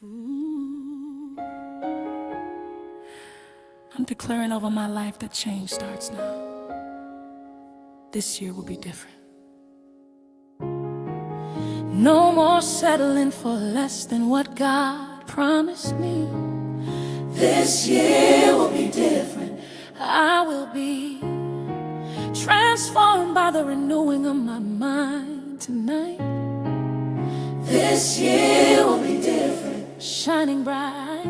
Ooh. I'm declaring over my life that change starts now. This year will be different. No more settling for less than what God promised me. This year will be different. I will be transformed by the renewing of my mind tonight. This year will be different. Shining bright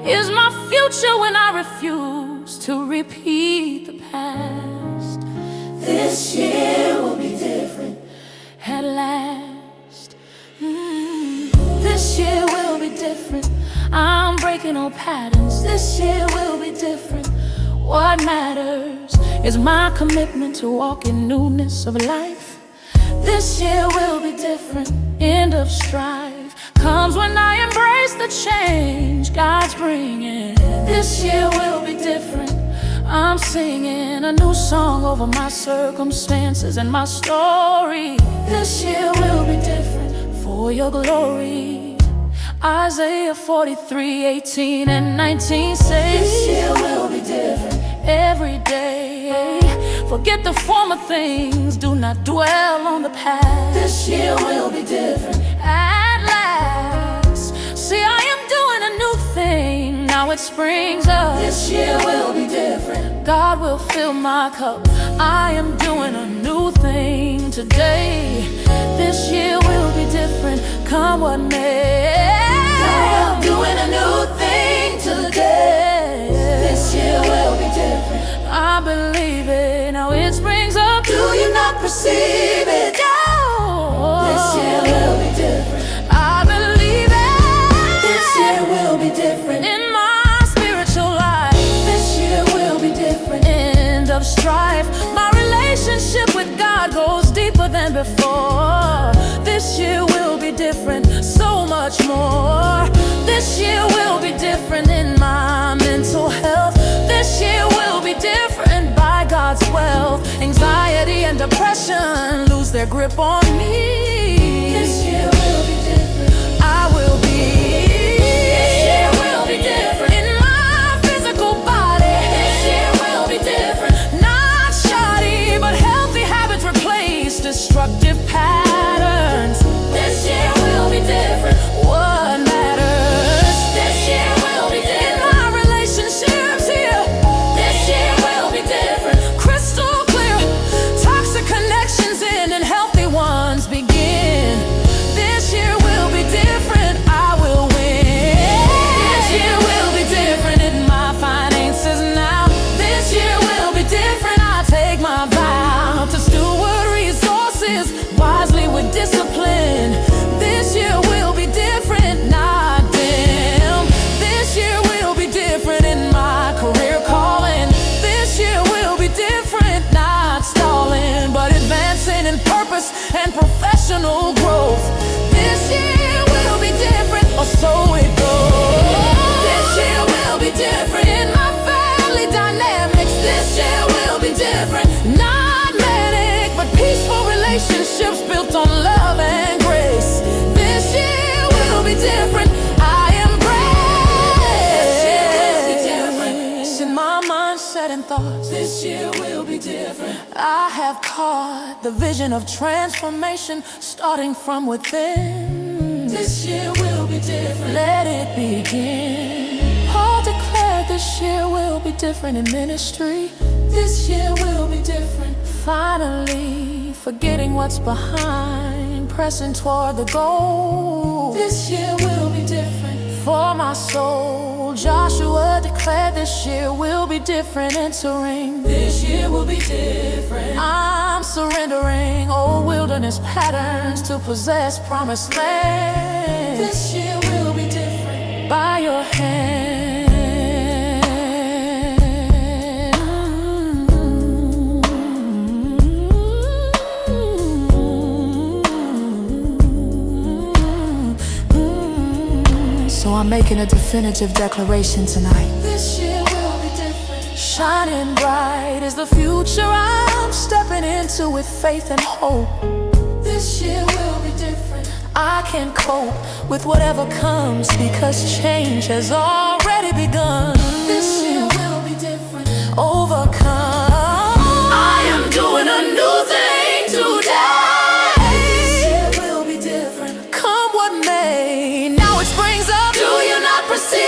is my future when I refuse to repeat the past. This year will be different at last. This year will be different. I'm breaking old patterns. This year will be different. What matters is my commitment to walk in newness of life. This year will be different. End of strife comes when I embrace the change God's bringing. This year will be different. I'm singing a new song over my circumstances and my story. This year will be different for your glory. Isaiah 43:18 and 19 says, this year will be different every day. Forget the former things, do not dwell on the past. This year will be different at last. See, I am doing a new thing, now it springs up. This year will be different. God will fill my cup. I am doing a new thing today. This year will be different, come what may. I am doing a new thing today. This year will be different. I believe it, now it springs up. Do you not perceive it? Oh, this year will be different. I believe it. This year will be different in my spiritual life. This year will be different. End of strife. My relationship with God goes deeper than before. This year will be different, so much more. This year will be different in my mental health. This year will be different by God's wealth. Anxiety and depression lose their grip on me. This year will be different. I will be. This year will be different in my physical body. This year will be different. Not shoddy, but healthy habits replace destructive patterns. This year will be different. What matters? This year will be different. In my relationships here, this year will be different. Crystal clear, toxic connections end and healthy ones begin. This year will be different. I will win. This year will be different in my finances now. This year will be different. I take my vow to steward resources wisely with discipline. This year will be different, not dim. This year will be different in my career calling. This year will be different, not stalling, but advancing in purpose and professional growth. This year will be different, or so it goes. This year will be different in my family dynamics. This year will be different, not manic, but peaceful relationships built on love and grace. This year will be different. I embrace. This year will be different. It's in my mindset and thoughts. This year will be different. I have caught the vision of transformation starting from within. This year will be different. Let it begin. Paul declared this year will be different in ministry. This year will be different. Finally, forgetting what's behind, pressing toward the goal. This year will be different for my soul. Joshua declared this year will be different, entering. This year will be different. I'm surrendering old wilderness patterns to possess promised land. This year will be different by your hand. So I'm making a definitive declaration tonight. This year will be different. Shining bright is the future I'm stepping into with faith and hope. This year will be different. I can cope with whatever comes because change has already begun. This year will be different. Overcome. I am doing a new thing today. This year will be different. Come what may. Now it springs up. Do you not perceive it?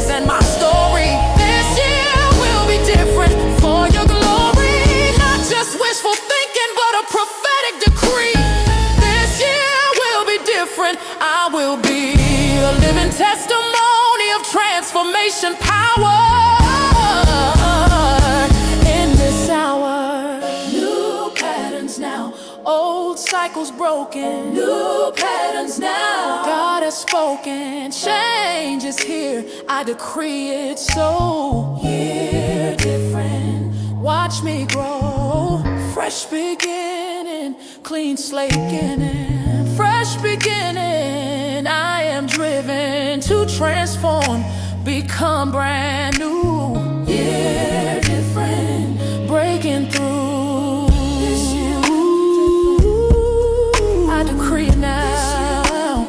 And my story this year will be different for your glory. Not just wishful thinking, but a prophetic decree. This year will be different. I will be a living testimony of transformation power in this hour. New patterns now, old cycles broken. New patterns now, God has spoken. Change is here, I decree it so. Year different, watch me grow. Fresh beginning, clean slate beginning. Fresh beginning, I am driven to transform, become brand new. Year different, breaking through. This year I decree it now.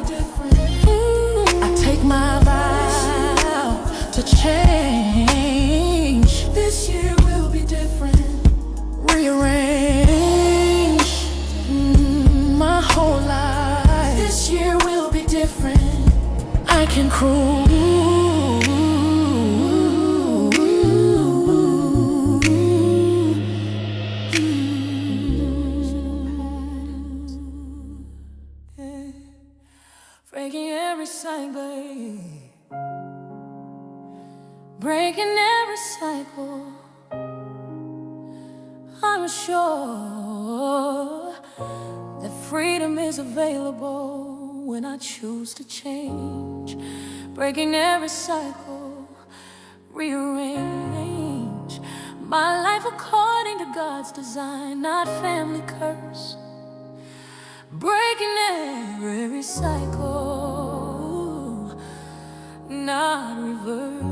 I take my vow to change. This year will be different. Rearrange my whole life. This year will be different. I can cruise. Breaking every cycle, breaking every cycle. I'm sure that freedom is available when I choose to change. Breaking every cycle, rearrange my life according to God's design, not family curse. Breaking every cycle, not reverse.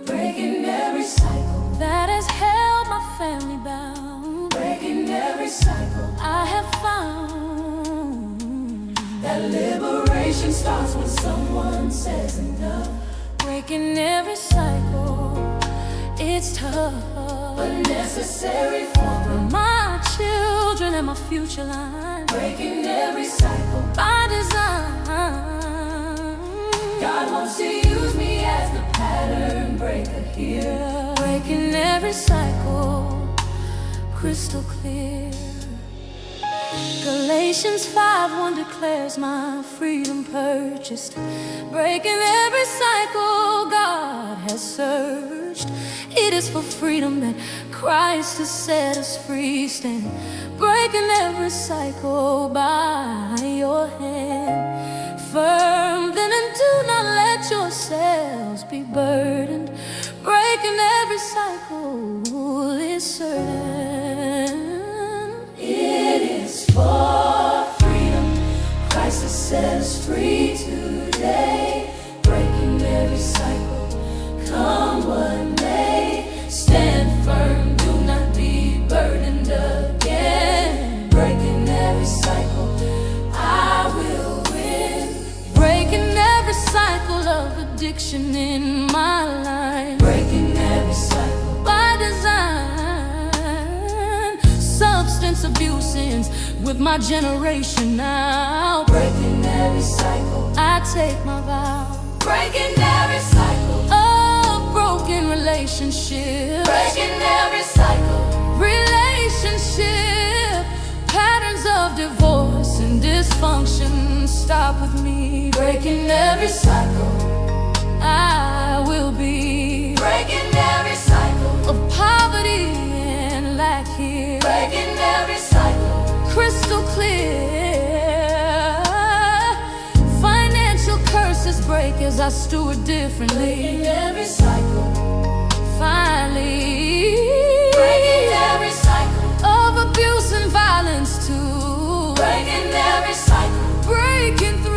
Breaking every cycle that has held my family bound. Breaking every cycle I have found that liberation starts when someone says enough. Breaking every cycle, it's tough but necessary for my children and my future line. Breaking every cycle by design. God wants to use me as the pattern breaker here. Breaking every cycle, crystal clear. Galatians 5:1 declares my freedom purchased. Breaking every cycle God has searched. It is for freedom that Christ has set us free. Stand breaking every cycle by your hand. Firm then and do not let yourselves be burdened. Breaking every cycle is certain. It is for freedom. Christ has set us free today. Breaking every cycle, come what may. Stand firm, do not be burdened again. Breaking every cycle, I will win. Breaking every cycle of addiction in my life. Breaking every cycle by design. Substance abuse ends with my generation now. Breaking every cycle, I take my vow. Breaking every cycle of broken relationship. Breaking every cycle, relationship patterns of divorce and dysfunction. Stop with me. Breaking every cycle, I will be breaking every cycle of poverty and lack here. Breaking every cycle, crystal crystal clear. Financial curses break as I steward differently. Breaking every cycle. Finally, Breaking every cycle. of abuse and violence too. Breaking every cycle. Breaking through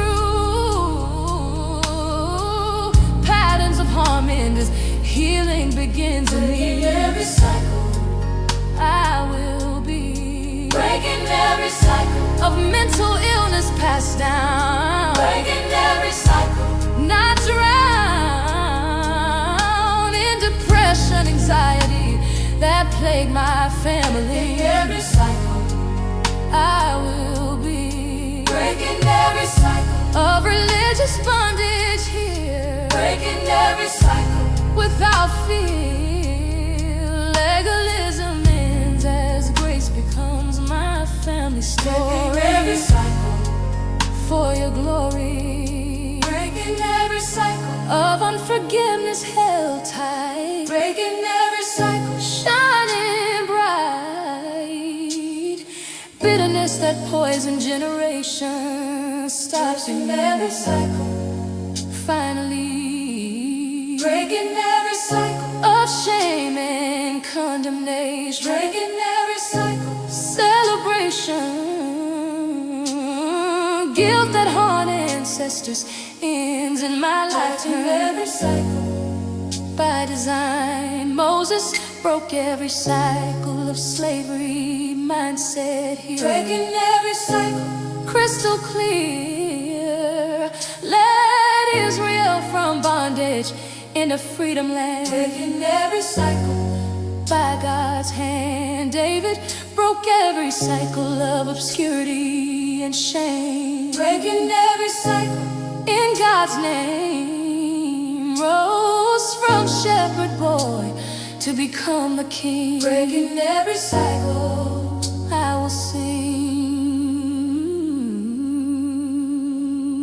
patterns of harm and as healing begins in Breaking me. every cycle. I will be Breaking every cycle. of mental illness passed down. Breaking every cycle. Not drown in depression, anxiety that plague my family. Breaking every cycle. I will be Breaking every cycle. of religious bondage here. Breaking every cycle. Without fear, legalism ends as grace becomes my family Breaking every story. cycle. For your glory, Breaking every cycle. of unforgiveness held tight, Breaking every cycle. shining bright. Bitterness that poisoned generations stops in Breaking every cycle. finally. Breaking every cycle. Of shame and condemnation, Breaking every cycle. celebration, guilt that haunt ancestors ends in my Breaking lifetime. every cycle. By design, Moses broke every cycle of slavery mindset here. Breaking every cycle. Crystal clear, led Israel from bondage into freedom land. Breaking every cycle. By God's hand, David broke every cycle of obscurity and shame. Breaking every cycle. In God's name, rose from shepherd boy to become the king. Breaking every cycle. I will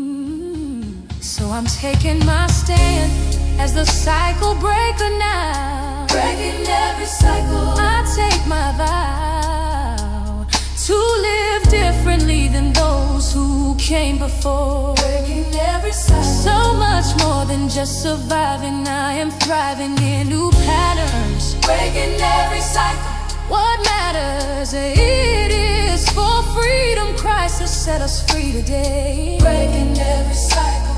sing. So I'm taking my stand as the cycle breaker now. Breaking every cycle. I take my vow to live differently than those who came before. Breaking every cycle. So much more than just surviving, I am thriving in new patterns. Breaking every cycle. What matters, it is for freedom Christ has set us free today. Breaking every cycle.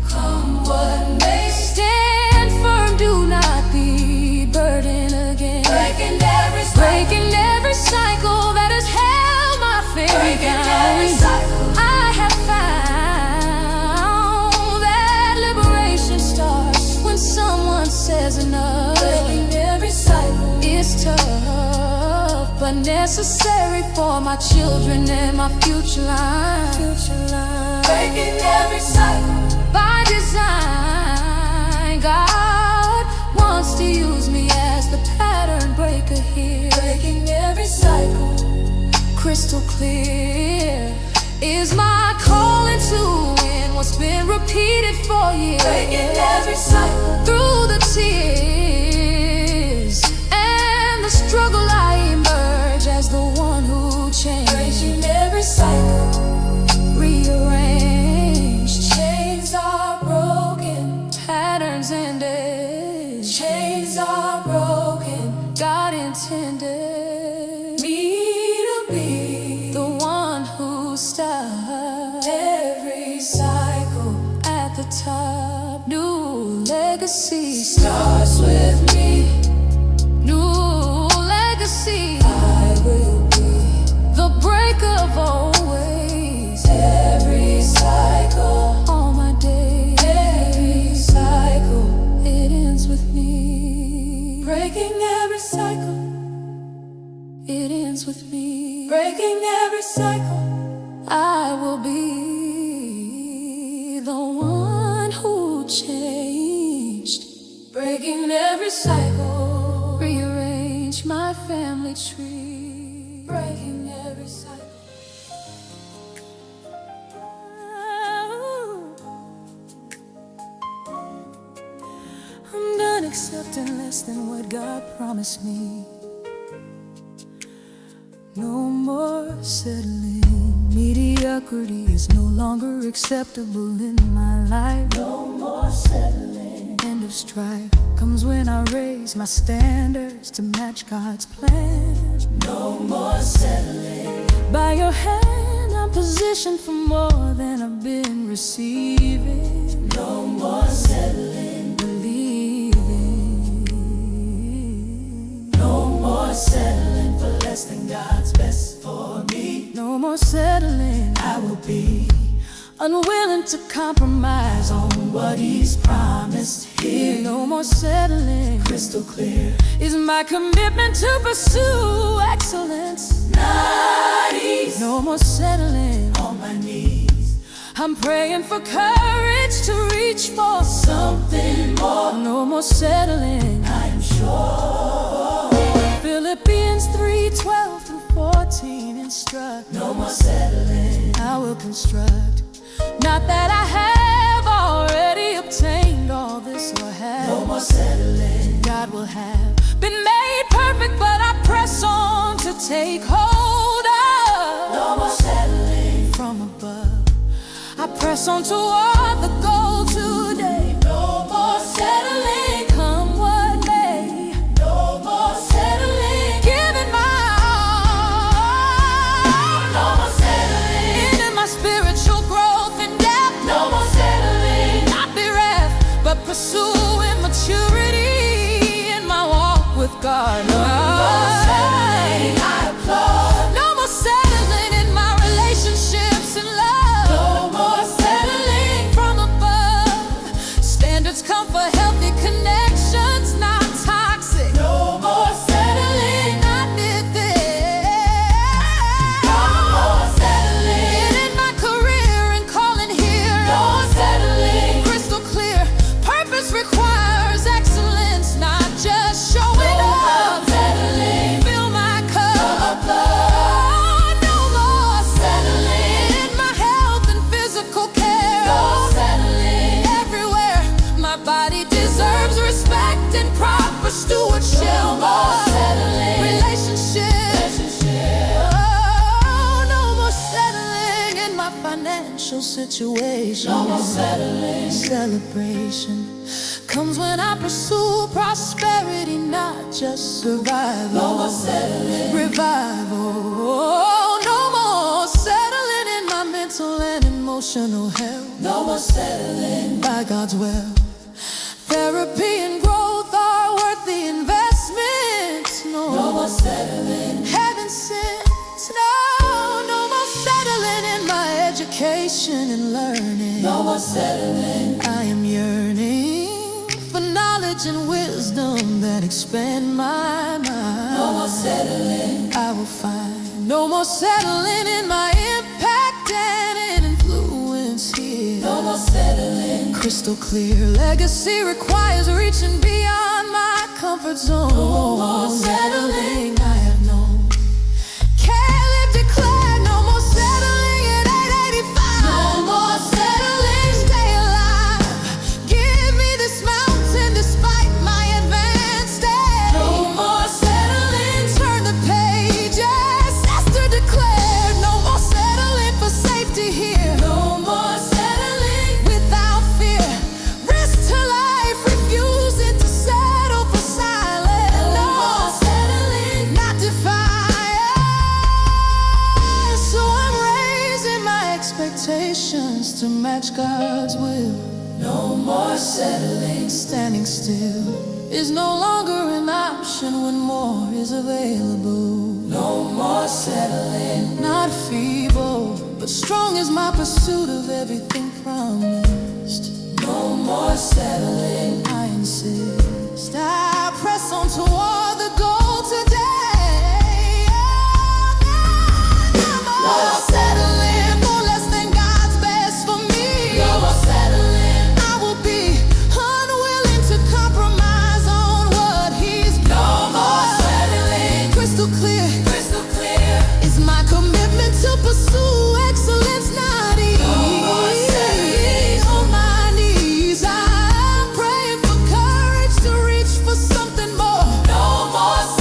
Come what may. Stand firm, do not be burdened again. Breaking every cycle. Breaking every cycle that has held my family Breaking down. every cycle. I have found that liberation starts when someone says enough. Breaking every cycle. It's tough, but necessary for my children and my future line. Breaking every cycle. By design, God wants to use me as the pattern breaker here. Breaking every cycle. Crystal clear is my calling to win what's been repeated for years. Breaking every cycle. Through the tears and the struggle, I emerge as the one who changed. Breaking every cycle. Rearranged, Chains are broken. patterns ended. Chains are broken. God intended Me to be the one who stopped every cycle. at the top. New legacy Starts with me. new legacy. I will be The break of always. every cycle. All my days, Every cycle. it ends with me. Breaking every cycle. It ends with me. Breaking every cycle. I will be the one who changed. Breaking every cycle. Rearrange my family tree. Breaking every cycle. I'm done accepting less than what God promised me. No more settling. Mediocrity is no longer acceptable in my life. No more settling. End of strife comes when I raise my standards to match God's plan. No more settling. By your hand I'm positioned for more than I've been receiving. No more settling. Believing. No more settling for less than God's best for me. No more settling. I will be unwilling to compromise on what He's promised here. No more settling. Crystal clear is my commitment to pursue excellence. Not easy. No more settling. On my knees I'm praying for courage to reach for something more. No more settling. I am sure. Philippians 3:12-14 instruct. No more settling. I will construct. Not that I have already obtained all this or have. No more settling. God will have been made perfect, but I press on to take hold of. No more settling. From above I press on toward the goal today. No more settling. Come what may. No more settling. Giving my all. No more settling. In my spiritual growth and depth. No more settling. Not bereft, but pursuing maturity in my walk with God. No more settling. I applaud. No more settling in my relationships and love. No more settling. From above standards come for healthy connections, not toxic. No more settling. I did this. No more settling. In my career and calling here. No more settling. Crystal clear. Purpose requires excellence, not just showing up. No more settling. Fill my cup. Oh, no more settling. In my health and physical care. No more settling. Everywhere my body deserves respect and proper stewardship. No more settling. Relationships. Oh, no more settling in my financial situation. No more settling. Celebration comes when I pursue prosperity, not just survival. No more settling. Revival. Oh, no more settling in my mental and emotional health. No more settling. By God's will, therapy and growth are worth the investment. No more settling. Heaven sent. No more settling in my education and learning. No more settling. I am yearning for knowledge and wisdom that expand my mind. No more settling. I will find. No more settling in my impact and influence here. No more settling. Crystal clear. Legacy requires reaching beyond my comfort zone. No more settling. I have known. Caleb declared no more settling at 885. No more settling. Stay alive. Give me this mountain despite my advanced state. No more settling. Turn the page. Yes, Esther declared no more settling for safety here. No more settling. Without fear. Risk to life. Refusing to settle for silence. No more settling. Not defiant. So I'm raising my expectations to match God's will. No more settling. Standing still is no longer an option when more is available. No more settling. Not feeble, but strong is my pursuit of everything promised. No more settling. I insist. I press on toward the goal today. No more settling for less than God's best for me. No more settling. I will be unwilling to compromise on what He's no more settling. Crystal clear. Crystal clear is my commitment to pursue excellence, not ease. No more settling. On my knees I'm praying for courage to reach for something more. No more settling.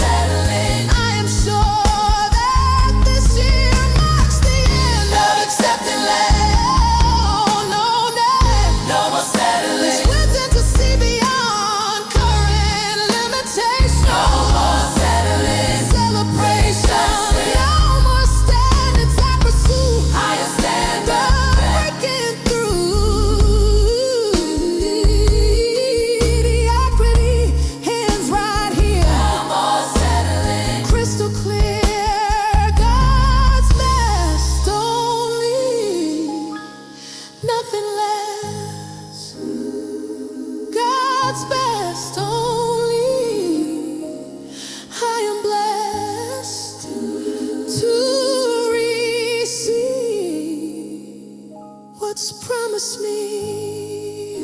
God's promised me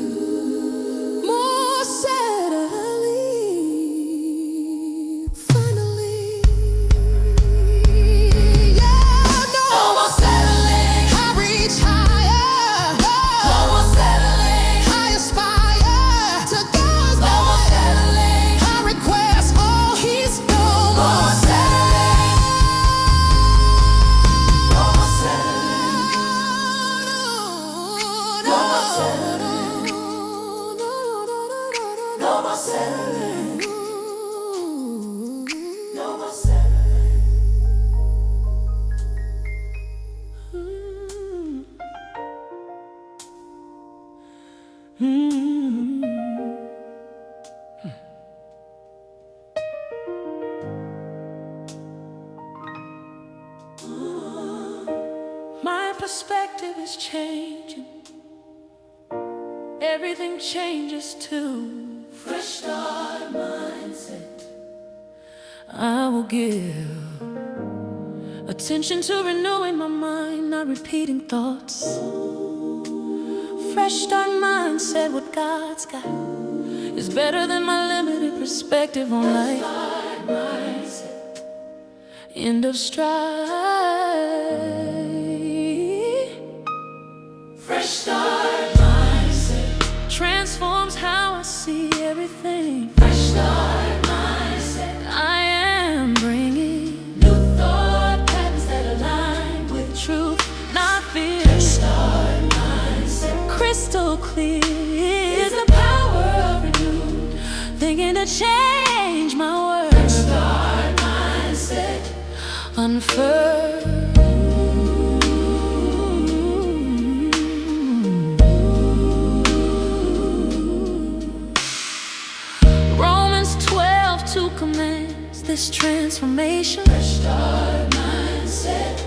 more settling. Finally, yeah, no more settling. I reach higher. No more settling. I aspire to God's no more settling. I request all He's no more settling. No more settling. No more settling. No more settling. No more settling. My perspective is changing. Everything changes too. Fresh start mindset. I will give attention to renewing my mind, not repeating thoughts. Fresh start mindset, what God's got is better than my limited perspective on life. End of strife. Fresh start mindset transforms how I see everything. Fresh start mindset. I am bringing new thought patterns that align with truth, not fear. Fresh start mindset. Crystal clear is the power of renewed thinking to change my world. Fresh start mindset. Unfurl. Commands this transformation. Fresh start mindset.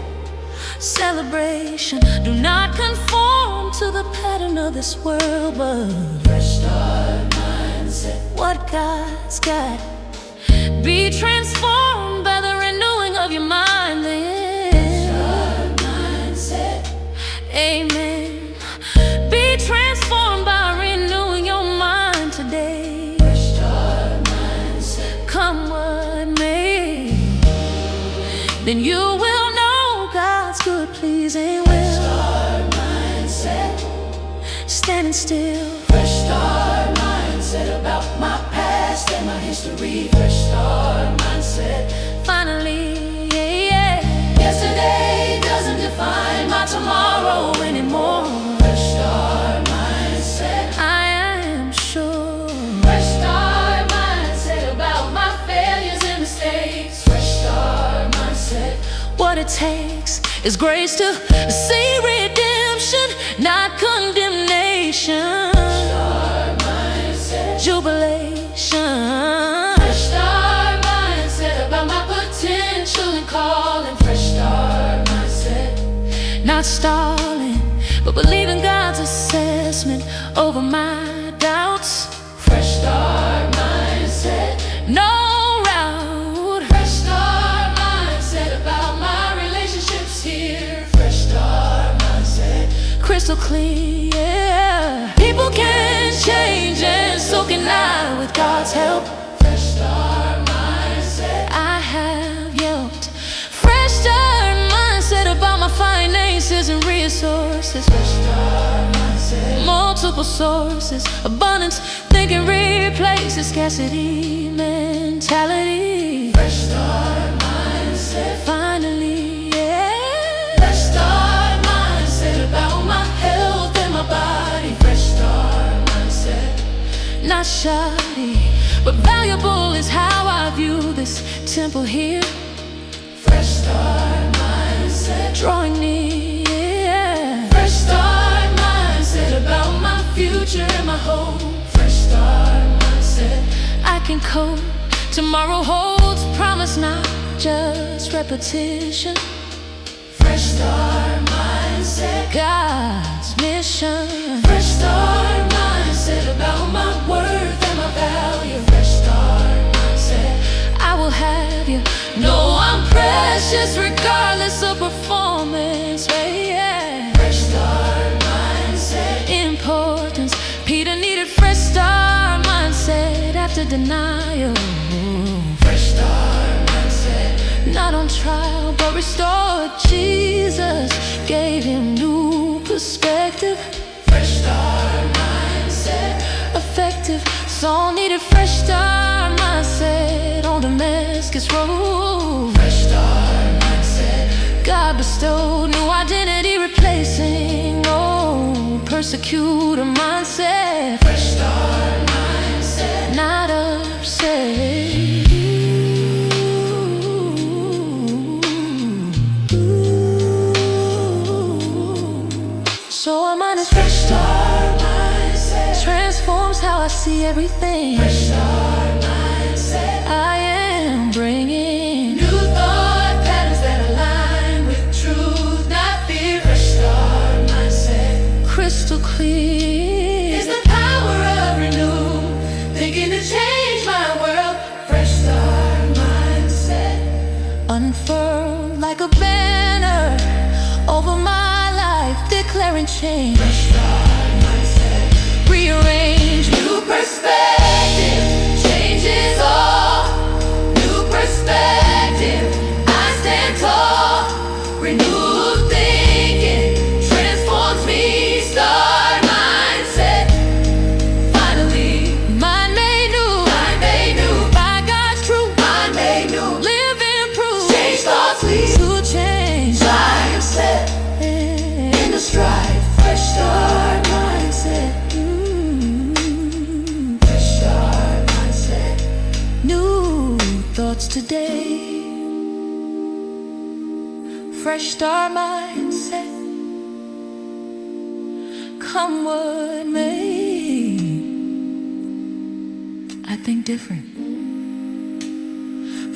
Celebration. Do not conform to the pattern of this world, but fresh start mindset. What God's got. Be transformed by the renewing of your mind. Fresh start mindset. Amen. Be transformed by renewing your mind today. Come what may, then you will know God's good, pleasing will. Fresh start mindset. Standing still. Fresh start mindset about my past and my history. Fresh start mindset. Finally, yeah. Yesterday doesn't define my tomorrow anymore. Fresh start mindset. I am sure. Fresh start mindset about my failures and mistakes. Fresh start mindset. What it takes is grace to see redemption, not condemnation. Fresh start mindset. Jubilation. Fresh start mindset about my potential and calling. Fresh start mindset. Not stalling, but believing God's assessment over my doubts. Fresh start mindset. No route. Fresh start mindset about my relationships here. Fresh start mindset. Crystal clear, yeah. People can change and so can I with God's help. Fresh start mindset. I have yelped. Fresh start mindset about my finances and resources. Fresh start mindset. Multiple sources, abundance thinking replaces scarcity mentality. Fresh start mindset. Finally, yeah. Fresh start mindset about my health and my body. Fresh start mindset. Not shoddy, but valuable is how I view this temple here. Fresh start mindset. Drawing near. Fresh start mindset about my future and my hope. Fresh start mindset. I can cope. Tomorrow holds promise, not just repetition. Fresh start mindset. God's mission. Fresh start mindset about my worth and my value. Fresh start mindset. I will have you know I'm precious regardless of performance. Yeah. Fresh start mindset. denial. Fresh start mindset. Not on trial, but restored. Jesus gave him new perspective. Fresh start mindset. Effective. Saul needed fresh start mindset on Damascus Road. Fresh start mindset. God bestowed new identity, replacing old persecutor mindset. Fresh start mindset. Not upset. So our mind is Fresh start mindset. transforms how I see everything. Fresh start mindset. I am bringing New thought patterns that align with truth, not fear. Fresh start mindset. crystal clear. Is the power of renew, thinking to change my world. Fresh start mindset. Unfurled like a banner over my life, declaring change. Fresh start mindset. Rearrange New perspective changes all. New perspective, I stand tall. Renewed thinking transforms me. Start mindset. Finally, mind made new mind made new. by God's truth. Mind made new. Live in proof Change thoughts lead. to change. I am set in the strife. Fresh start mindset. Fresh start mindset. New thoughts today. Fresh start mindset. Come what may, I think different.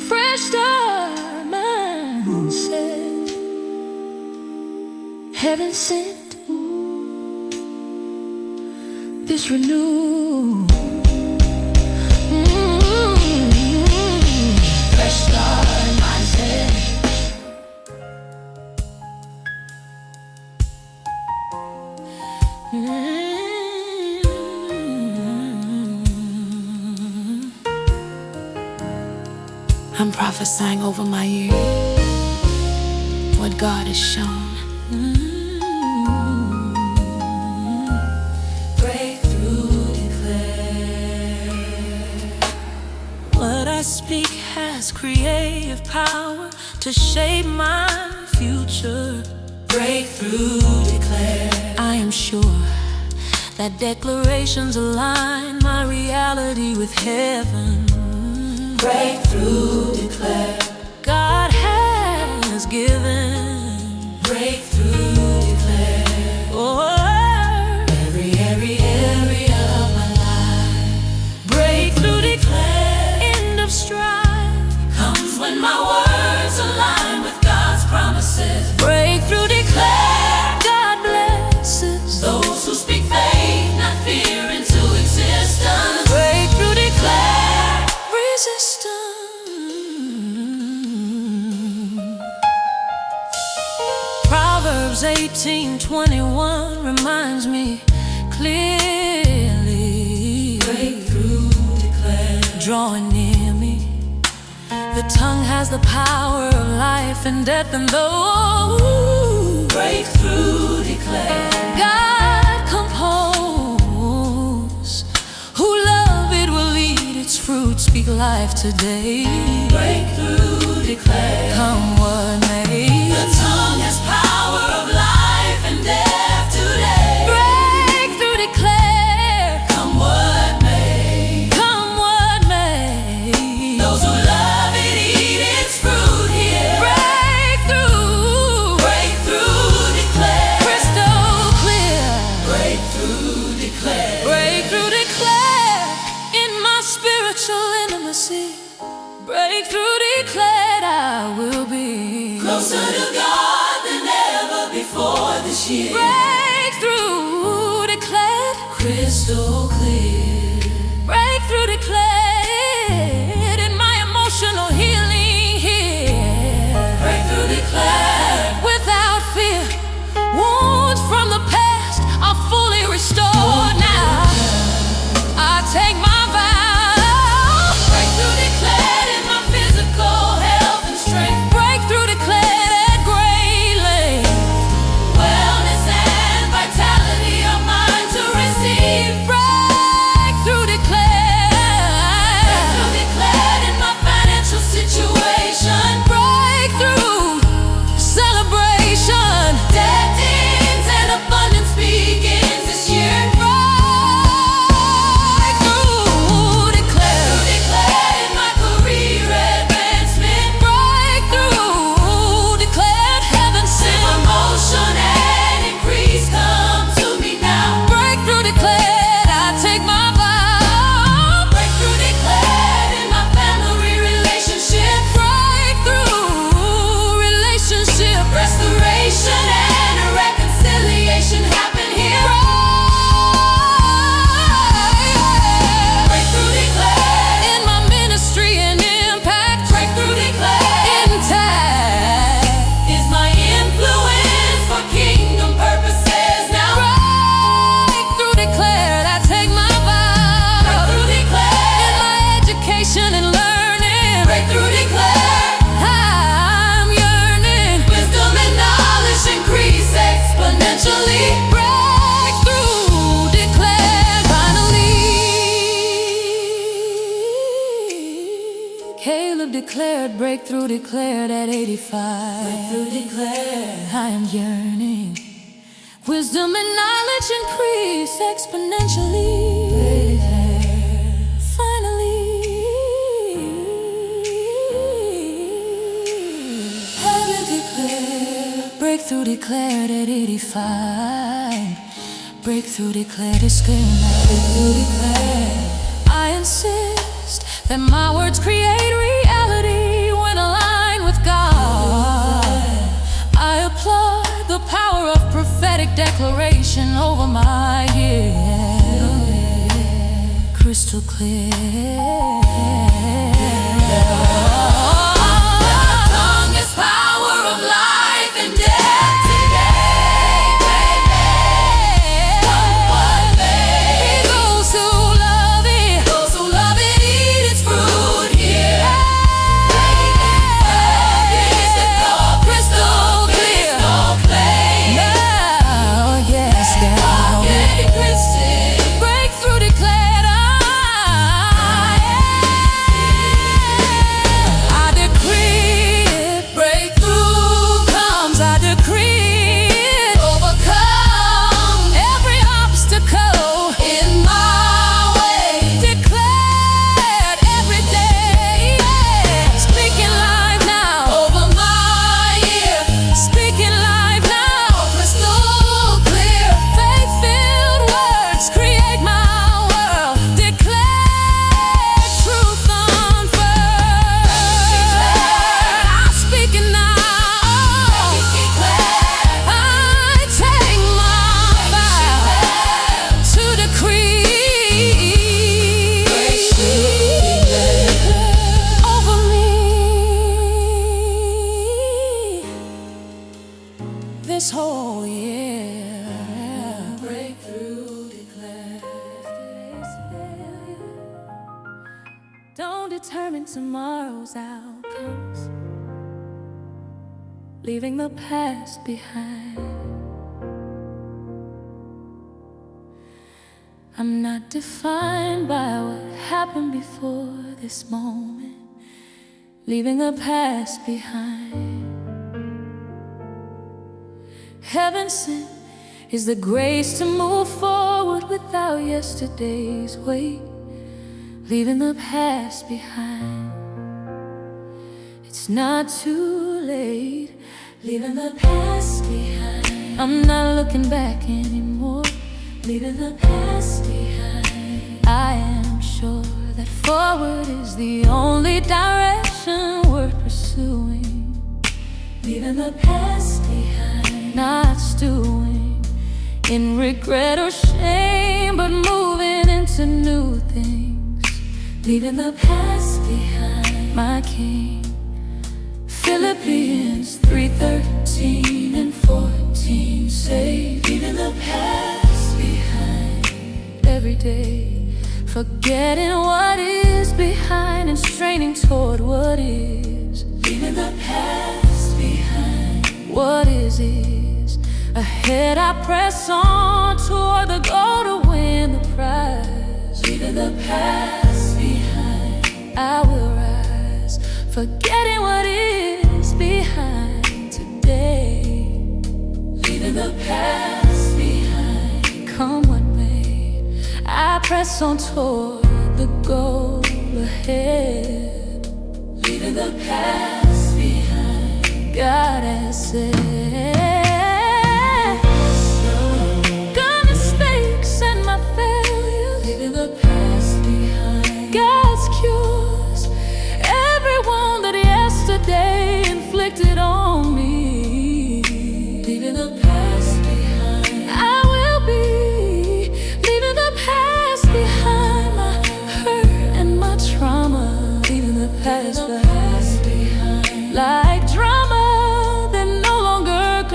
Fresh start mindset. Heaven sent this renew. Fresh start mindset. I'm prophesying over my year what God has shown. Breakthrough declare. What I speak has creative power to shape my future. Breakthrough declare. I am sure that declarations align my reality with heaven. Breakthrough declare. God has given. Breakthrough declare. Oh, Every area of my life. breakthrough declare. End of strife. Comes when my words align with God's promises. Breakthrough declare. God blesses Those who speak faith, not fear, into existence. breakthrough declare. Resistance. Proverbs 18:21 reminds me clearly. Breakthrough declare. Drawing near me, the tongue has the power of life and death, and those Breakthrough declare. God compose who love it will eat its fruit. Speak life today. Breakthrough declare. Come what may. The tongue has power of life and death today. Breakthrough declare. Come what may. Come what may. Those who love it eat its fruit here. Breakthrough. Breakthrough declare. Crystal clear. Breakthrough declare. Breakthrough declare in my spiritual intimacy. Breakthrough declared I will be Closer to God than ever before this year. breakthrough declared. Crystal clear. Breakthrough declared in my emotional healing here. Breakthrough declare. Without fear, wounds from the past are fully restored now. I take my vow breakthrough declared at 85. Breakthrough declared. I am yearning. Wisdom and knowledge increase exponentially. Finally, heaven declared. Breakthrough declared at 85. Breakthrough declared is clear now. Breakthrough declared. I insist that my words create reality when aligned with God. I applaud the power of prophetic declaration over my ear. Crystal clear. This whole year, breakthrough declared. Don't determine tomorrow's outcomes, leaving the past behind. I'm not defined by what happened before this moment, leaving the past behind. Heaven sent is the grace to move forward without yesterday's weight, leaving the past behind. It's not too late, leaving the past behind. I'm not looking back anymore, leaving the past behind. I am sure that forward is the only direction worth pursuing, leaving the past behind. Not stewing in regret or shame, but moving into new things, leaving the past behind. My King. Philippians 3:13 and 14 say, leaving the past behind. Every day, forgetting what is behind and straining toward what is, leaving the past behind. What is ahead I press on toward the goal to win the prize, leaving the past behind. I will rise, forgetting what is behind today, leaving the past behind. Come what may, I press on toward the goal ahead, leaving the past behind. God has said, God's cures every wound that yesterday inflicted on me, leaving the past behind. I will be leaving the past behind. My hurt and my trauma, leaving the past behind. Like drama that no longer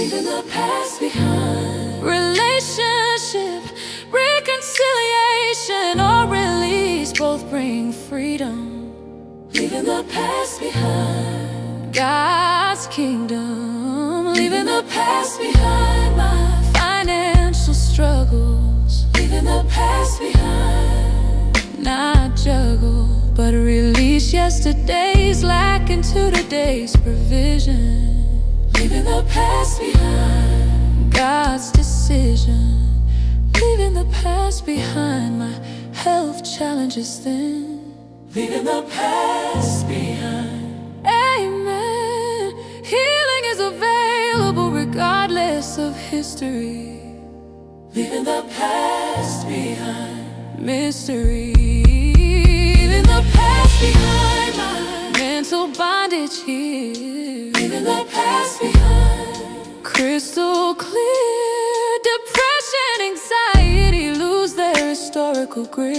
leaving the past behind. Relationship, reconciliation, or release both bring freedom, leaving the past behind. God's kingdom, leaving the past behind. My financial struggles, leaving the past behind. Not juggle, but release yesterday's lack into today's provision, leaving the past behind. God's decision, leaving the past behind. My health challenges then, leaving the past behind. Amen. Healing is available regardless of history, leaving the past behind. Mystery, leaving the past behind. My mental bondage here, leaving the past behind. Crystal clear, depression, anxiety lose their historical grip,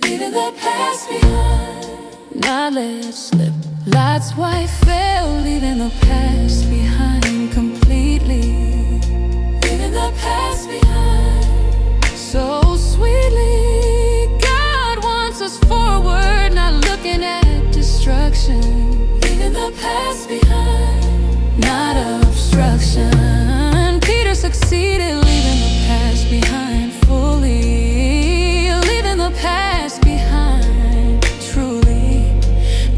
leaving the past behind. Not let slip, Lot's wife fell, leaving the past behind completely, leaving the past behind. So sweetly, God wants us forward, not looking at destruction, leaving the past behind. Not obstruction. Peter succeeded, leaving the past behind fully, leaving the past behind truly.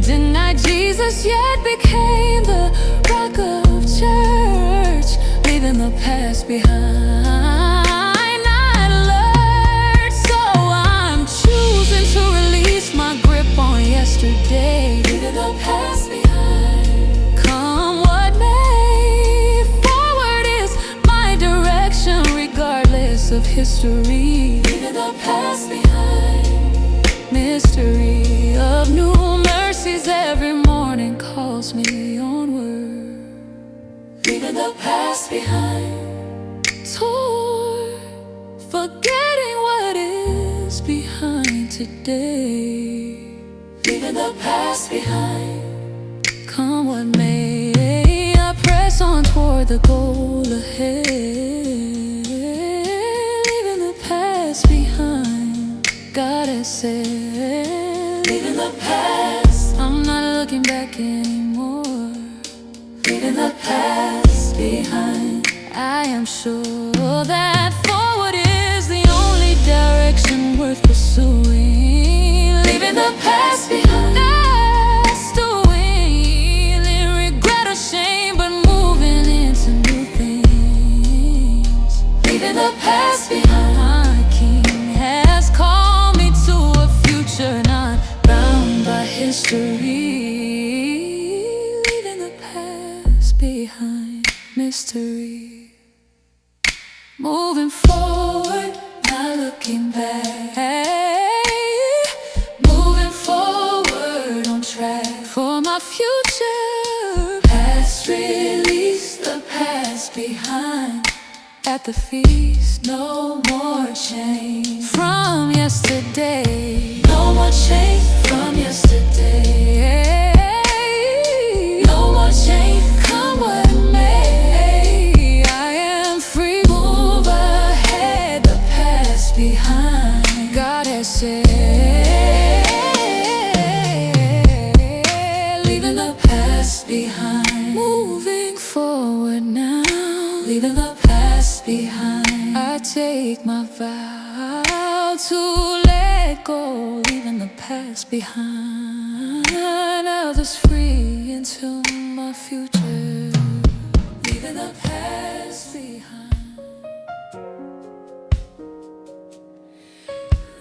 Denied Jesus, yet became the rock of church, leaving the past behind. Not alert, so I'm choosing to release my grip on yesterday, leaving the past behind. Come what may, forward is my direction regardless of history, leaving the past behind. Mystery of new mercies every morning calls me onward, leaving the past behind. Torn, forgetting what is behind today, leaving the past behind. Come what may, I press on toward the goal ahead, leaving the past behind. God has said, leaving the past. I'm not looking back anymore, leaving the past behind. I am sure that forward is the only direction worth pursuing, leaving the past behind. Not stewing in regret or shame, but moving into new things, leaving the past behind. My King has called me to a future not bound by history, leaving the past behind. Mystery, moving forward, not looking back. Moving forward on track for my future. Past release, the past behind. At the feast, no more change from yesterday. No more change from yesterday. No more change, come what may. I am free, move ahead, the past behind. God has said, leaving the past behind. Moving forward now, leaving the past behind. I take my vow to let go, leaving the past behind. Others free into my future, leaving the past behind.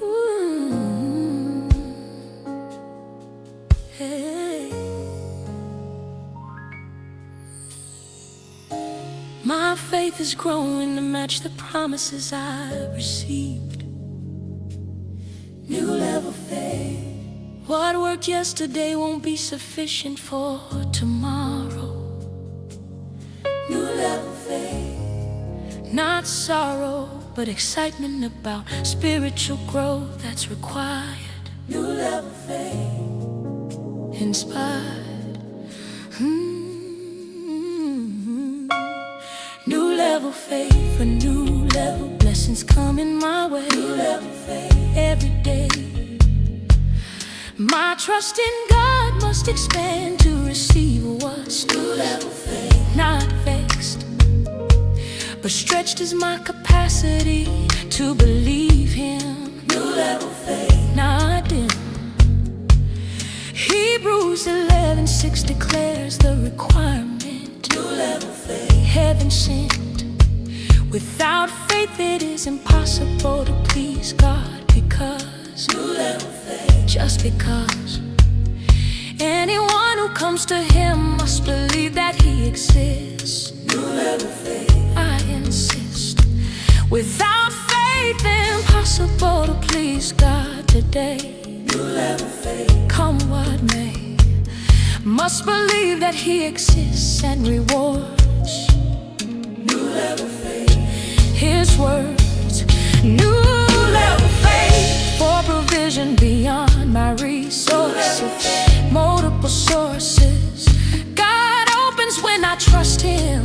Ooh. Hey. My faith is growing to match the promises I've received. New level faith. What worked yesterday won't be sufficient for tomorrow. New level faith. Not sorrow, but excitement about spiritual growth that's required. New level faith. Inspired. faith, a new level. Blessings coming my way. New level faith every day. My trust in God must expand to receive what's new level faith. Not vexed, but stretched is my capacity to believe Him. New level faith, not dim. Hebrews 11:6 declares the requirement. New level faith, heaven sent. Without faith it is impossible to please God, because new level faith, just because. Anyone who comes to Him must believe that He exists. New level faith, I insist. Without faith, impossible to please God today. New level faith, come what may, must believe that He exists and rewards. New level faith, His words. New level faith, for provision beyond my resources. Multiple sources God opens when I trust Him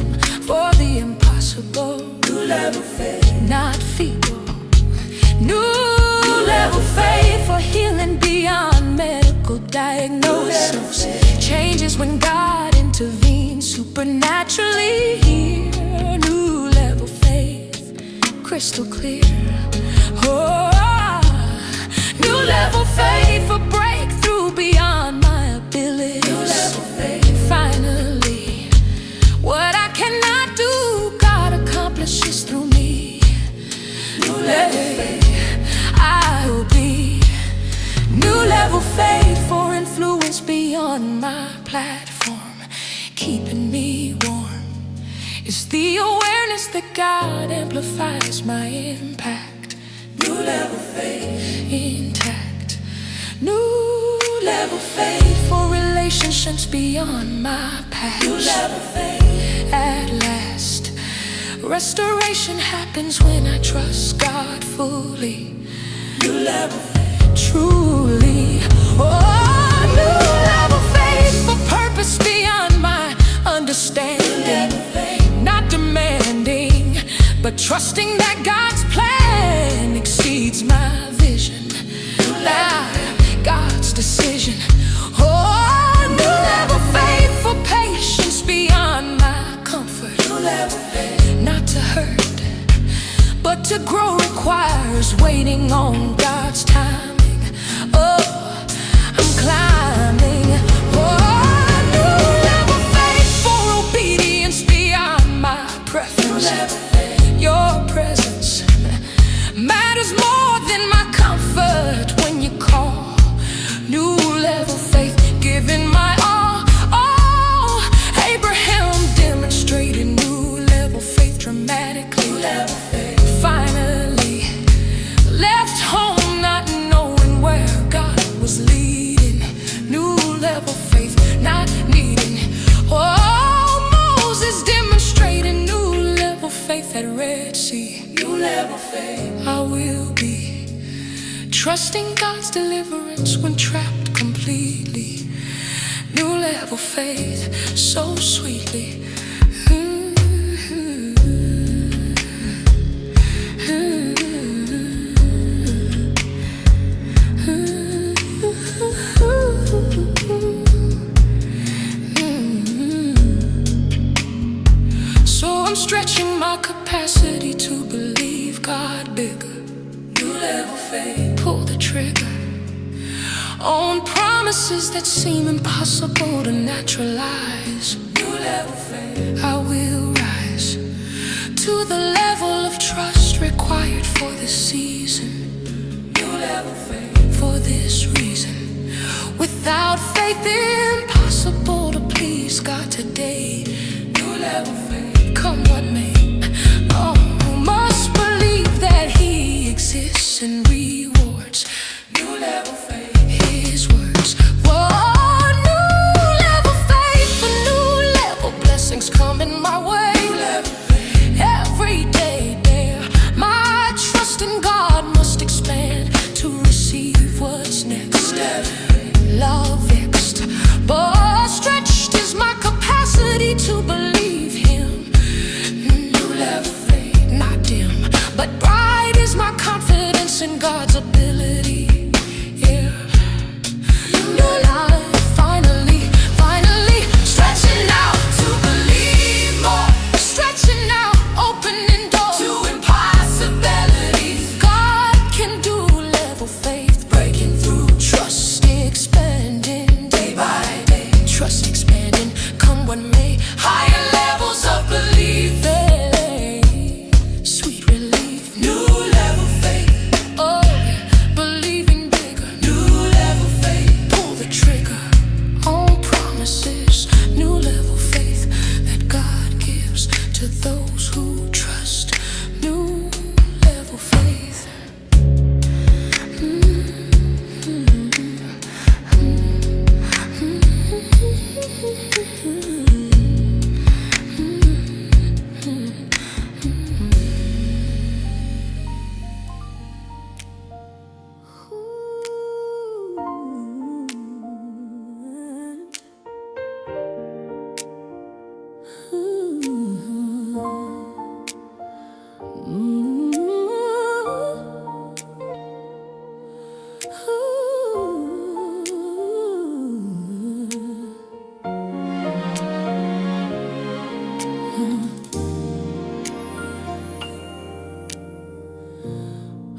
for the impossible. New level faith, not feeble. New level faith, for healing beyond medical diagnosis. Changes when God intervenes supernaturally here. New level faith, crystal clear. Oh, new level faith, for breakthrough beyond my abilities. New level faith, finally, what I cannot do, God accomplishes through me. New level faith, I will be. New level faith, for influence beyond my platform, keeping me warm. It's the awareness that God amplifies my impact. New level faith, intact. New level faith, for relationships beyond my past. New level faith, at last. Restoration happens when I trust God fully. New level faith, truly. Oh, new level faith, for purpose beyond my understanding. Not demanding, but trusting that God's plan exceeds my vision. God's decision. Oh, new level faith, for patience beyond my comfort. New level faith, not to hurt, but to grow requires waiting on God's timing. Oh, I'm climbing. Oh, new level faith, for obedience beyond my preference. Your presence matters more than my comfort when you call. New level faith, giving my all. Oh, Abraham demonstrated new level faith dramatically. New level faith, finally left home not knowing where God was leading. New level faith, not needing. Oh, Moses demonstrated new level faith at Red Sea. New level faith, I will be. Trusting God's deliverance when trapped completely. New level faith, so sweetly. So I'm stretching my capacity to believe God bigger. New level faith, pull the trigger on promises that seem impossible to naturalize. New level faith, I will rise to the level of trust required for this season. New level faith, for this reason. Without faith, impossible to please God today. New level faith, come what may. Oh, must believe that He exists and rewards. New level faith, His words. Whoa, new level faith, a new level, blessings coming my way. New level faith, every day there. My trust in God must expand to receive what's next. Love fixed, but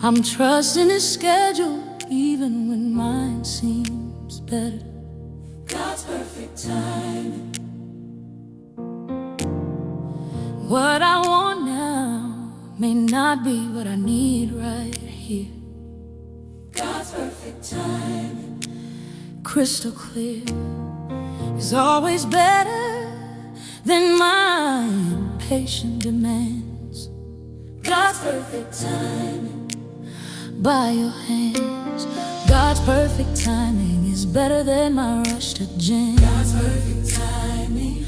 I'm trusting His schedule, even when mine seems better. God's perfect timing. What I want now may not be what I need right here. God's perfect timing, crystal clear, is always better than my impatient demands. God's perfect timing, by your hands. God's perfect timing is better than my rushed agenda. God's perfect timing,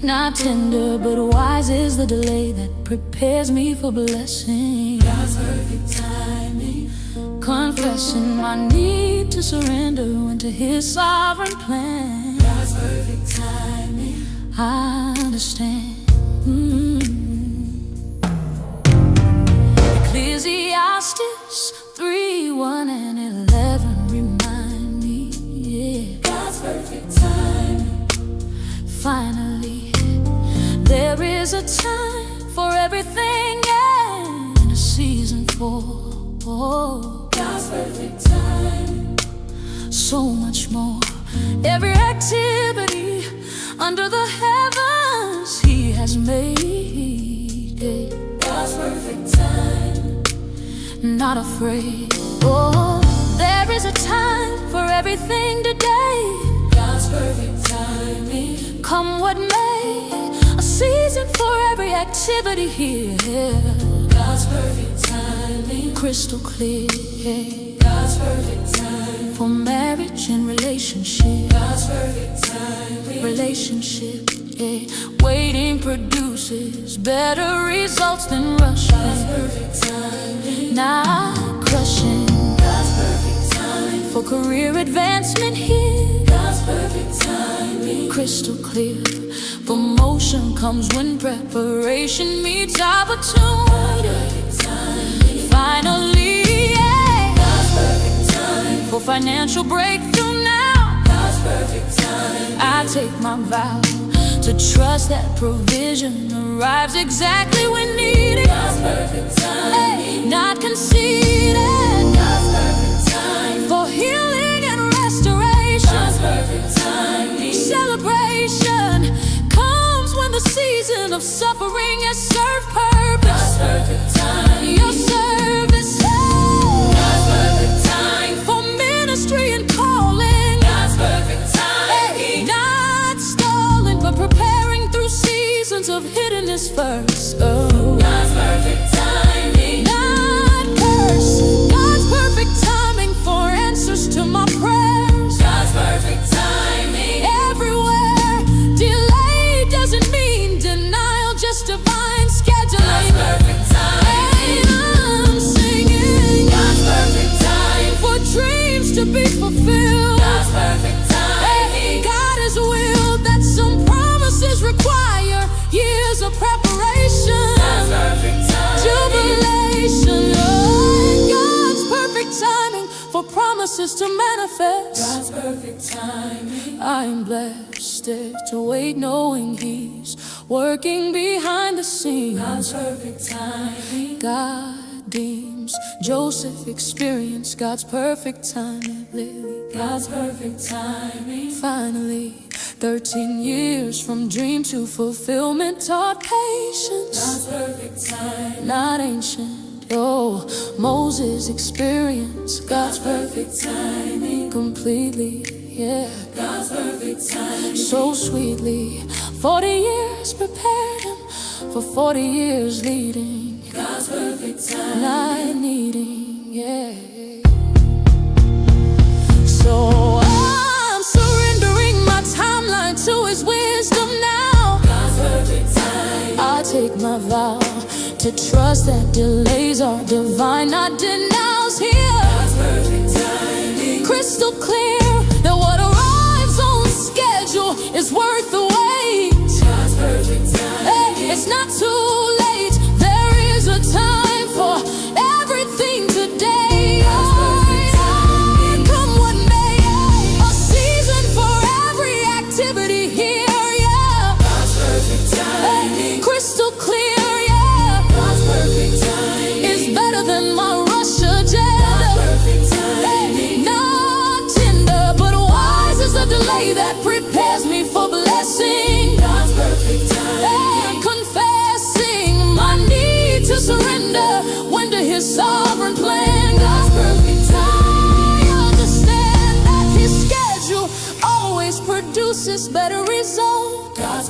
not tender but wise is the delay that prepares me for blessing. God's perfect timing, confessing my need to surrender into His sovereign plan. God's perfect timing, I understand. Ecclesiastes 3:1 and 11 remind me, yeah. God's perfect timing. Finally, there is a time for everything and a season for God's perfect timing. So much more. Every activity under the heavens He has made it. God's perfect timing, not afraid. Oh, there is a time for everything today. God's perfect timing, come what may, a season for every activity here. God's perfect timing, crystal clear. God's perfect timing, for marriage and relationship. God's perfect timing, relationship, yeah. Waiting produces better results than rushing. God's perfect timing, not crushing. God's perfect timing, for career advancement here. God's perfect timing, crystal clear. Promotion comes when preparation meets opportunity. Finally, yeah. God's perfect time, for financial breakthrough now. God's perfect time, I take my vow to trust that provision arrives exactly when needed. God's perfect time, hey, not conceded. God's perfect time, for healing and restoration. God's perfect time, celebration comes when the season of suffering has served purpose. God's perfect time, your service. God's perfect time, for ministry and calling. God's perfect time, hey, not stalling but preparing through seasons of hiddenness first. Oh, God's perfect timing, not curse. God's perfect timing for answers to my prayers. God's perfect timing, everywhere delay doesn't mean denial, just divine scheduling. God's perfect timing, I'm singing God's perfect time, for dreams to be fulfilled. God's perfect timing, hey, God has willed that some promises require years of preparation. God's perfect timing, jubilation, oh, God's perfect timing, for promises to manifest. God's perfect timing, I am blessed to wait knowing He's working behind the scenes. God's perfect timing, God deems Joseph experienced God's perfect timing. Lily, God's perfect timing, finally 13 years from dream to fulfillment taught patience. God's perfect time, not ancient. Oh, Moses experienced God's perfect timing completely, yeah. God's perfect timing, so sweetly. 40 years prepared him for 40 years leading. God's perfect timing, not needing, yeah. So I'm surrendering my timeline to His wisdom now. God's perfect time, I take my vow to trust that delays are divine, not denials here. God's perfect timing, crystal clear, that what arrives on schedule is worth the wait. God's perfect timing, hey, it's not too late. There is a time for everything today. Come what may, a season for every activity here, yeah. God's perfect timing, hey, crystal clear, yeah. God's perfect timing is better than my rush agenda.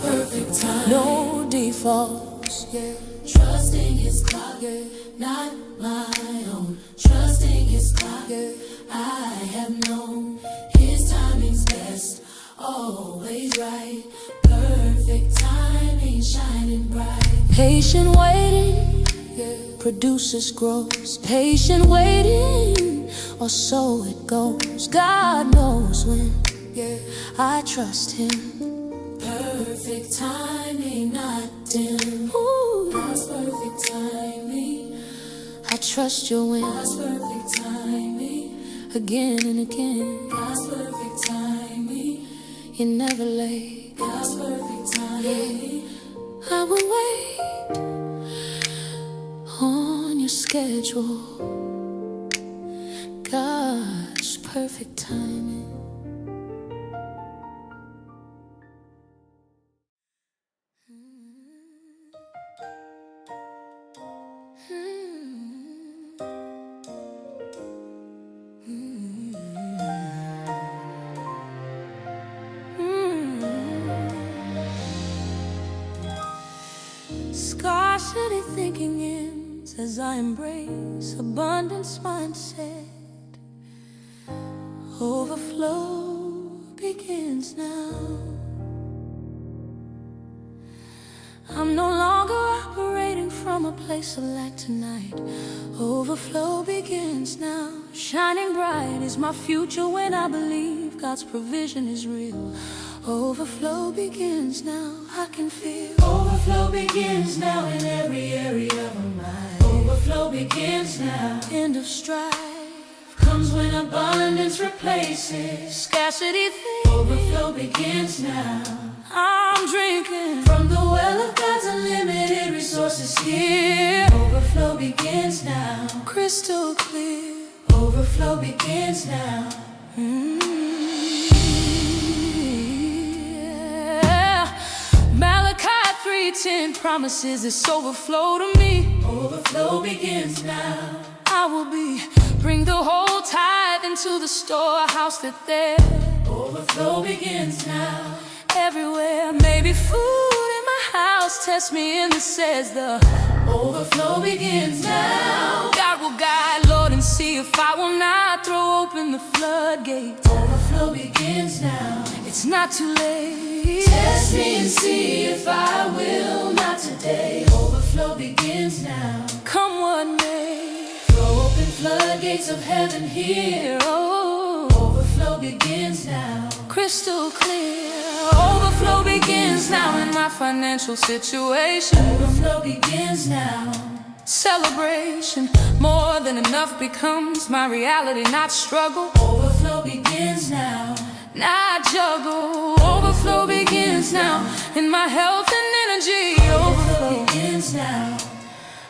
perfect time. No defaults, yeah. Trusting His clock, yeah. Not my own. Trusting His clock, yeah. I have known His timing's best, always right. Perfect timing, shining bright. Patient waiting, yeah, produces growth. Patient waiting, or so it goes. God knows when, yeah, I trust Him. Perfect timing, not dim. Ooh, God's perfect timing. I trust Your win. God's perfect timing. Again and again. God's perfect timing. You're never late. God's perfect timing. I will wait on Your schedule. God's perfect timing. Scarcity thinking ends as I embrace abundance mindset. Overflow begins now. I'm no longer operating from a place of lack tonight. Overflow begins now. Shining bright is my future when I believe God's provision is real. Overflow begins now. I can feel Overflow begins now in every area of my life. Overflow begins now. end of strife. Comes when abundance replaces Scarcity thing. overflow begins now. I'm drinking From the well of God's unlimited resources here. Overflow begins now. crystal clear. Overflow begins now. Yeah. Malachi 3:10 promises this overflow to me. Overflow begins now. I will bring the whole tithe into the storehouse that there. Overflow begins now. Everywhere, maybe food in my house. Test me and it says the Overflow begins now. God will guide, Lord, and see if I will not throw open the floodgates. Overflow begins now. It's not too late. Test me and see if I will not today. Overflow begins now. Come what may. Throw open floodgates of heaven here. Oh, Overflow begins now. crystal clear. Overflow begins now in my financial situation. Overflow begins now. Celebration, more than enough becomes my reality, not struggle. Overflow begins now. Not juggle. Overflow begins now in my health and energy. Overflow begins now.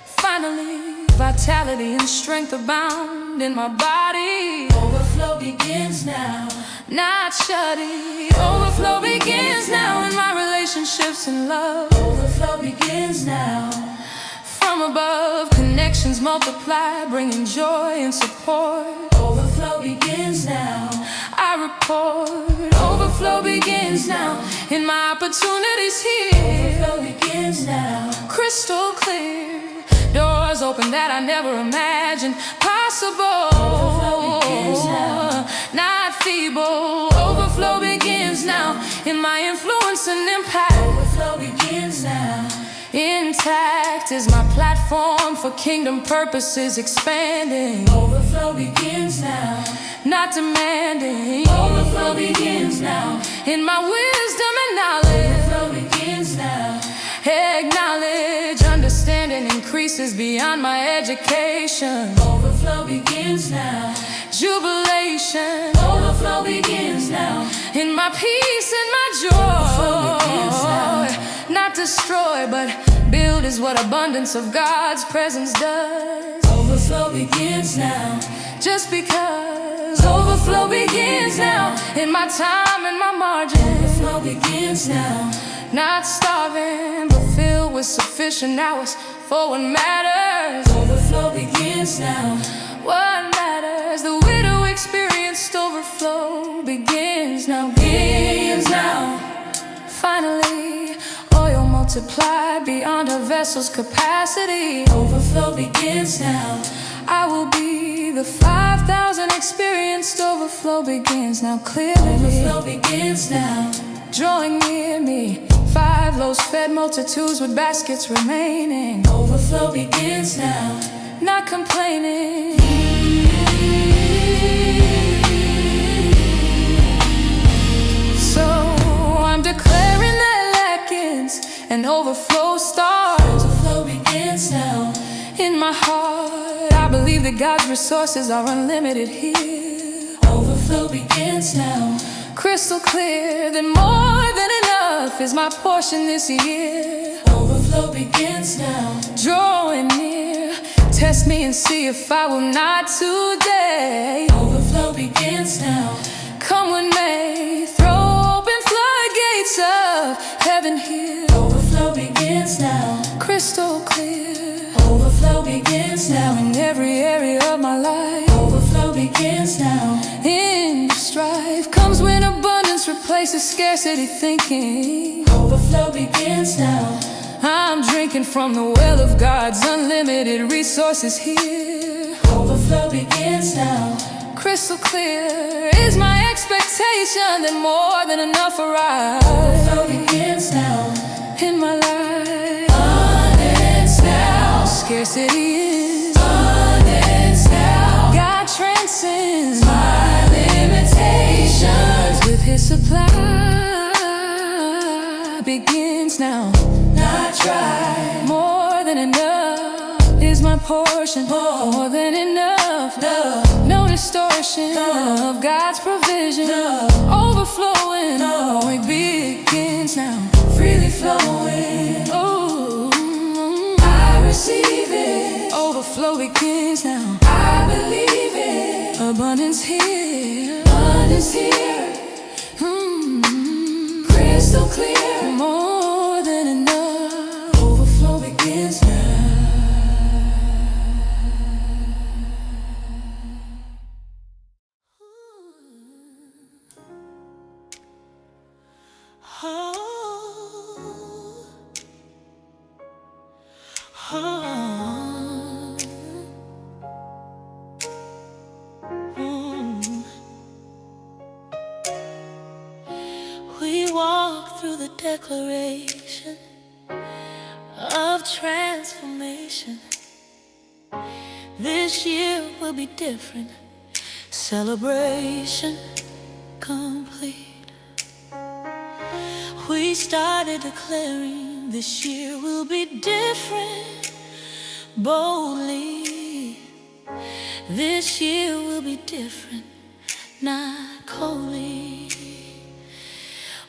Finally, vitality and strength abound in my body. Overflow begins now. Not shutty. Overflow begins now in my relationships and love. Overflow begins now. From above, connections multiply, bringing joy and support. Overflow begins now. I report. Overflow begins now in my opportunities here. Overflow begins now. Crystal clear. Doors open that I never imagined possible. Overflow begins now. Not feeble. Overflow begins now in my influence and impact. Overflow begins now. Intact is my platform for kingdom purposes expanding. Overflow begins now. Not demanding. Overflow begins now. In my wisdom and knowledge. Overflow begins now. Acknowledge, understanding increases beyond my education. Overflow begins now. Jubilation, Overflow begins now. in my peace and my Overflow begins joy. now. Not destroy, but build is what abundance of God's presence does. Overflow begins now. Just because overflow begins now in my time and my margin. Overflow begins now. Not starving, but filled with sufficient hours for what matters. Overflow begins now. What matters? The widow experienced overflow begins now. Begins now. Finally, multiply beyond our vessel's capacity. Overflow begins now. I will be the 5,000 experienced. Overflow begins now clearly. Overflow begins now. Drawing near me, 5 loaves fed multitudes with baskets remaining. Overflow begins now. Not complaining. So I'm declaring that lack ends and overflow starts. Overflow begins now. In my heart, I believe that God's resources are unlimited here. Overflow begins now. Crystal clear that more than enough is my portion this year. Overflow begins now. Drawing near, test me and see if I will not today. Overflow begins now. Come when may, throw open floodgates of heaven here. Overflow begins now. Crystal clear, Overflow begins now. in every area of my life. Overflow begins now. In strife comes when abundance replaces scarcity thinking. Overflow begins now. I'm drinking from the well of God's unlimited resources here. Overflow begins now. Crystal clear is my expectation that more than enough arrives. Overflow begins now. In my life, Abundance now. scarcity is. Abundance now. God transcends My limitations. with His supply. Begins now. Not try. More than enough is my portion. More than enough. No distortion of God's provision. Overflowing. It begins now. Freely flowing. Oh, I receive it. overflow begins now. I believe it. Abundance here. Abundance here. Crystal clear. More than enough. Overflow begins now. We walk through the declaration of transformation. This year will be different. Celebration complete. We started declaring this year will be different. Boldly, this year will be different, not coldly.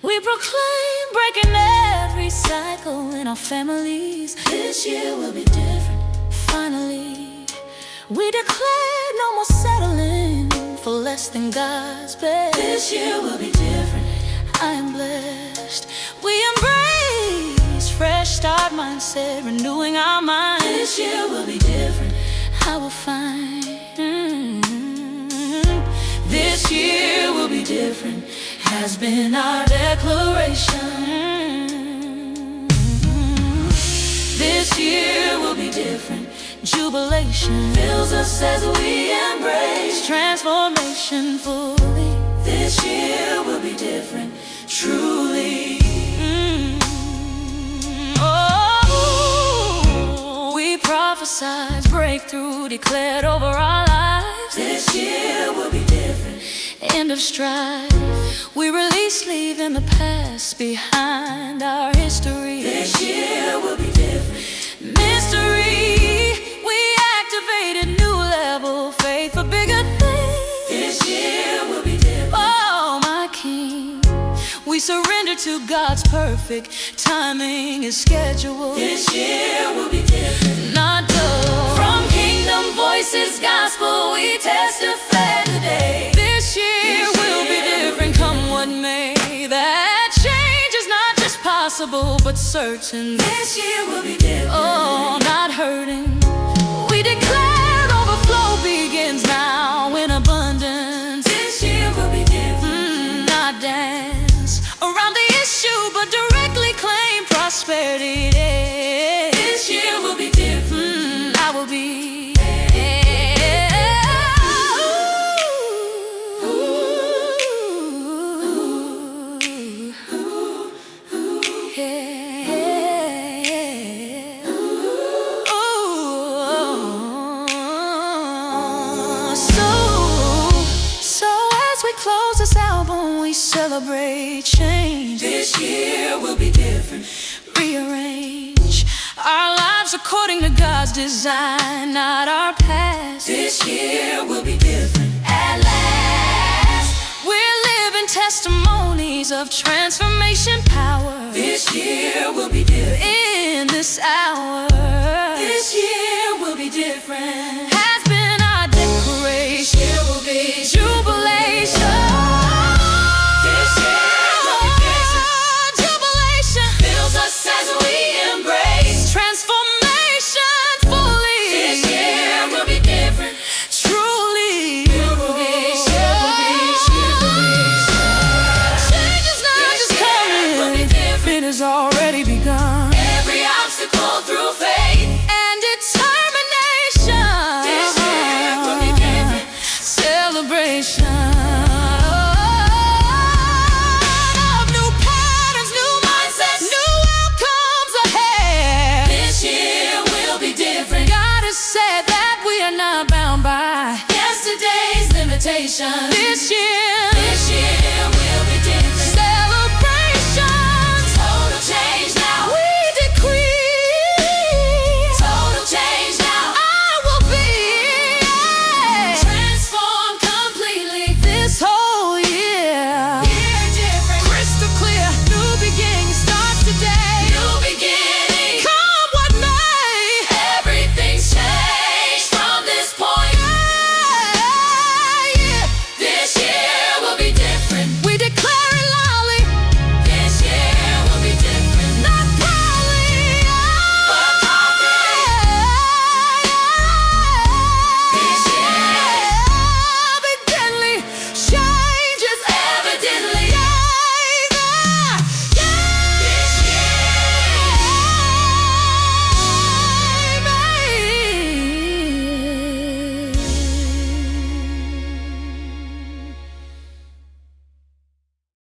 We proclaim breaking every cycle in our families. This year will be different. Finally, we declare no more settling for less than God's best. This year will be different. I am blessed. We embrace fresh start mindset, renewing our minds. This year will be different. I will find This year will be different. Has been our declaration. This year will be different. jubilation Fills us as we embrace transformation fully. This year will be different, truly. Oh, we prophesied breakthrough declared over our lives. This year will be different. End of strife. We release leaving the past behind our history. This year will be different. Mystery. We activated new level faith for bigger things. This year will be different. Oh, my King. We surrender to God's perfect timing is scheduled. This year will be different. Not dull. From Kingdom Voices Gospel we testify today. This year will be different, come what may. That change is not just possible, but certain. This year will be different. Oh, not hurting. We declare overflow begins now in abundance. This year will be different. Not dance around the issue, but directly claim prosperity celebrate change. This year will be different. Rearrange our lives according to God's design, not our past. This year will be different. At last, we're living testimonies of transformation power. This year will be different. In this hour, this year will be different. Has been our declaration. This year will be jubilation. This year will be different. Jubilation fills us as we embrace transformation fully. This year will be different. Truly, change is not just coming, it has already begun. Every obstacle through faith and determination. This year will be different. Celebration of new patterns, new mindsets, new outcomes ahead. This year will be different. God has said that we are not bound by yesterday's limitations.